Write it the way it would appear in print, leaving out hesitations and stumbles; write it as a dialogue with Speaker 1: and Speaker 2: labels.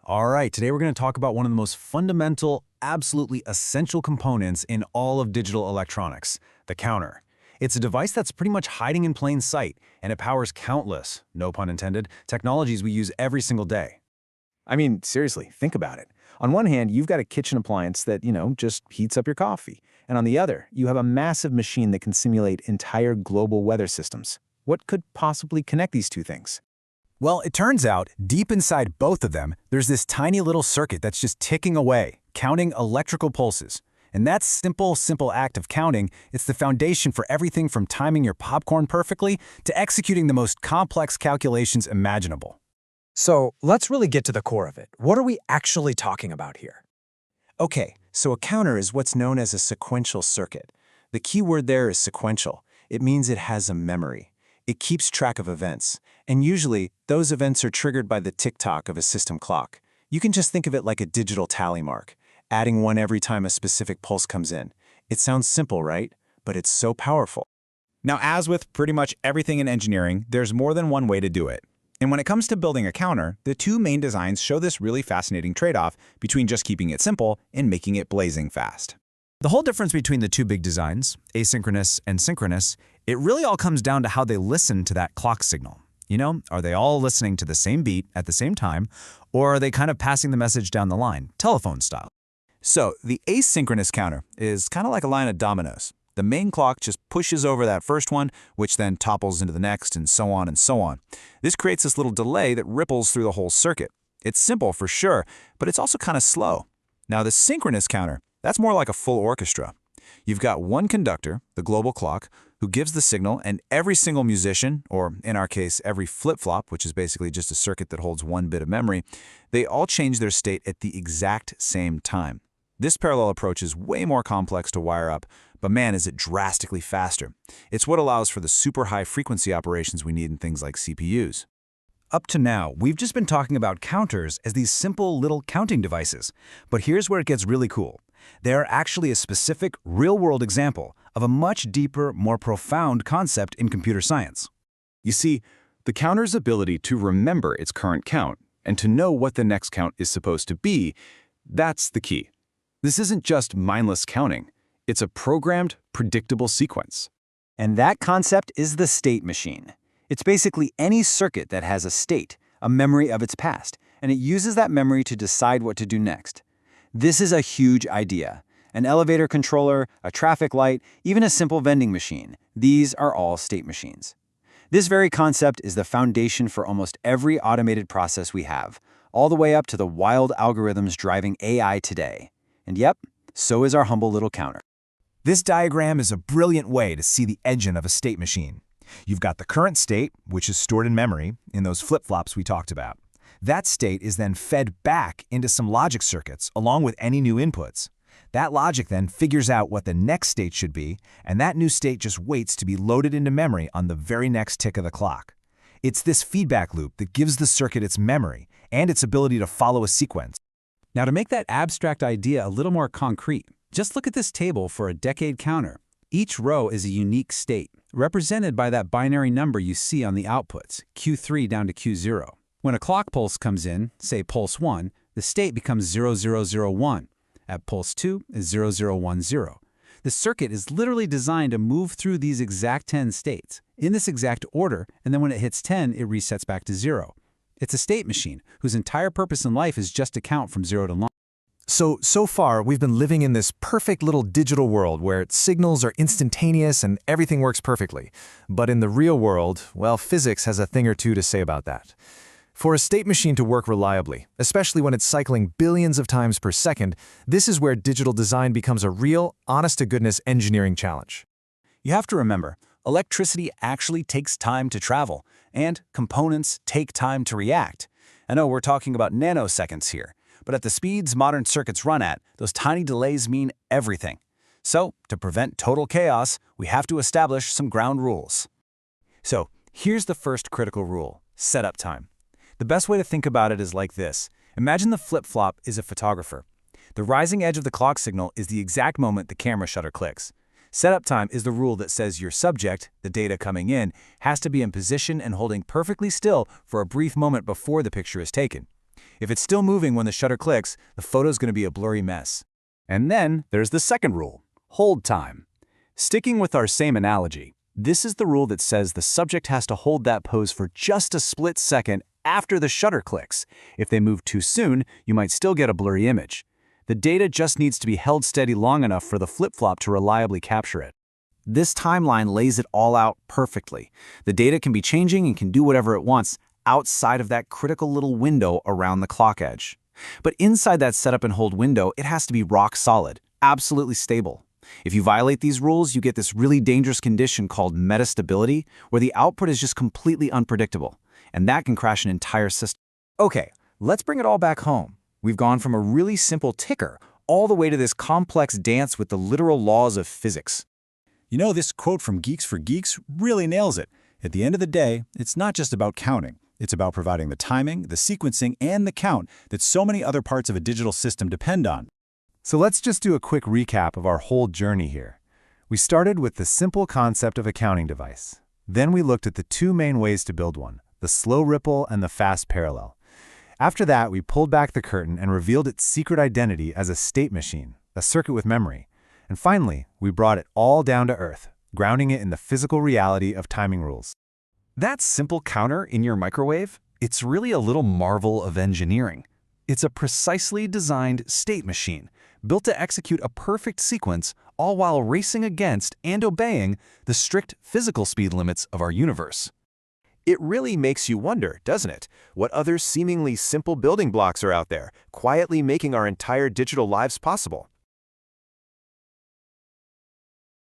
Speaker 1: All right, today we're going to talk about one of the most fundamental, absolutely essential components in all of digital electronics, the counter. It's a device that's pretty much hiding in plain sight, and it powers countless, no pun intended, technologies we use every single day.
Speaker 2: I mean, seriously, think about it. On one hand, you've got a kitchen appliance that, just heats up your coffee. And on the other, you have a massive machine that can simulate entire global weather systems. What could possibly connect these two things?
Speaker 1: Well, it turns out, deep inside both of them, there's this tiny little circuit that's just ticking away, counting electrical pulses. And that simple act of counting, it's the foundation for everything from timing your popcorn perfectly to executing the most complex calculations imaginable.
Speaker 3: So let's really get to the core of it. What are we actually talking about here?
Speaker 2: Okay, so a counter is what's known as a sequential circuit. The key word there is sequential. It means it has a memory. It keeps track of events, and usually, those events are triggered by the tick-tock of a system clock. You can just think of it like a digital tally mark, adding one every time a specific pulse comes in. It sounds simple, right? But it's so powerful.
Speaker 4: Now, as with pretty much everything in engineering, there's more than one way to do it. And when it comes to building a counter, the two main designs show this really fascinating trade-off between just keeping it simple and making it blazing fast.
Speaker 1: The whole difference between the two big designs, asynchronous and synchronous, it really all comes down to how they listen to that clock signal. Are they all listening to the same beat at the same time, or are they kind of passing the message down the line, telephone style?
Speaker 2: So, the asynchronous counter is kind of like a line of dominoes. The main clock just pushes over that first one, which then topples into the next, and so on and so on. This creates this little delay that ripples through the whole circuit. It's simple for sure, but it's also kind of slow. Now, the synchronous counter, that's more like a full orchestra. You've got one conductor, the global clock, who gives the signal, and every single musician, or in our case, every flip-flop, which is basically just a circuit that holds one bit of memory, they all change their state at the exact same time. This parallel approach is way more complex to wire up, but man, is it drastically faster. It's what allows for the super high frequency operations we need in things like CPUs.
Speaker 1: Up to now, we've just been talking about counters as these simple little counting devices. But here's where it gets really cool. They're actually a specific, real-world example of a much deeper, more profound concept in computer science.
Speaker 5: You see, the counter's ability to remember its current count and to know what the next count is supposed to be, that's the key. This isn't just mindless counting. It's a programmed, predictable sequence.
Speaker 2: And that concept is the state machine. It's basically any circuit that has a state, a memory of its past, and it uses that memory to decide what to do next. This is a huge idea. An elevator controller, a traffic light, even a simple vending machine. These are all state machines. This very concept is the foundation for almost every automated process we have, all the way up to the wild algorithms driving AI today. And yep, so is our humble little counter.
Speaker 1: This diagram is a brilliant way to see the engine of a state machine. You've got the current state, which is stored in memory, in those flip-flops we talked about. That state is then fed back into some logic circuits along with any new inputs. That logic then figures out what the next state should be, and that new state just waits to be loaded into memory on the very next tick of the clock. It's this feedback loop that gives the circuit its memory and its ability to follow a sequence.
Speaker 6: Now, to make that abstract idea a little more concrete, just look at this table for a decade counter. Each row is a unique state, represented by that binary number you see on the outputs, Q3 down to Q0. When a clock pulse comes in, say pulse 1, the state becomes 0001. At pulse 2 is 0010. The circuit is literally designed to move through these exact 10 states, in this exact order, and then when it hits 10, it resets back to 0. It's a state machine whose entire purpose in life is just to count from 0 to 9.
Speaker 7: So far, we've been living in this perfect little digital world where signals are instantaneous and everything works perfectly. But in the real world, well, physics has a thing or two to say about that. For a state machine to work reliably, especially when it's cycling billions of times per second, this is where digital design becomes a real, honest-to-goodness engineering challenge.
Speaker 1: You have to remember, electricity actually takes time to travel, and components take time to react. I know we're talking about nanoseconds here, but at the speeds modern circuits run at, those tiny delays mean everything. So, to prevent total chaos, we have to establish some ground rules. So, here's the first critical rule: setup time. The best way to think about it is like this. Imagine the flip-flop is a photographer. The rising edge of the clock signal is the exact moment the camera shutter clicks. Setup time is the rule that says your subject, the data coming in, has to be in position and holding perfectly still for a brief moment before the picture is taken.
Speaker 2: If it's still moving when the shutter clicks, the photo's going to be a blurry mess.
Speaker 1: And then there's the second rule, hold time. Sticking with our same analogy, this is the rule that says the subject has to hold that pose for just a split second after the shutter clicks. If they move too soon, you might still get a blurry image. The data just needs to be held steady long enough for the flip-flop to reliably capture it.
Speaker 2: This timeline lays it all out perfectly. The data can be changing and can do whatever it wants outside of that critical little window around the clock edge. But inside that setup and hold window, it has to be rock solid, absolutely stable. If you violate these rules, you get this really dangerous condition called metastability, where the output is just completely unpredictable, and that can crash an entire system.
Speaker 3: Okay, let's bring it all back home. We've gone from a really simple ticker all the way to this complex dance with the literal laws of physics.
Speaker 4: You know, this quote from Geeks for Geeks really nails it. At the end of the day, it's not just about counting. It's about providing the timing, the sequencing, and the count that so many other parts of a digital system depend on.
Speaker 7: So let's just do a quick recap of our whole journey here. We started with the simple concept of a counting device. Then we looked at the two main ways to build one, the slow ripple and the fast parallel. After that, we pulled back the curtain and revealed its secret identity as a state machine, a circuit with memory. And finally, we brought it all down to earth, grounding it in the physical reality of timing rules.
Speaker 1: That simple counter in your microwave, it's really a little marvel of engineering. It's a precisely designed state machine, built to execute a perfect sequence, all while racing against and obeying the strict physical speed limits of our universe.
Speaker 8: It really makes you wonder, doesn't it, what other seemingly simple building blocks are out there, quietly making our entire digital lives possible.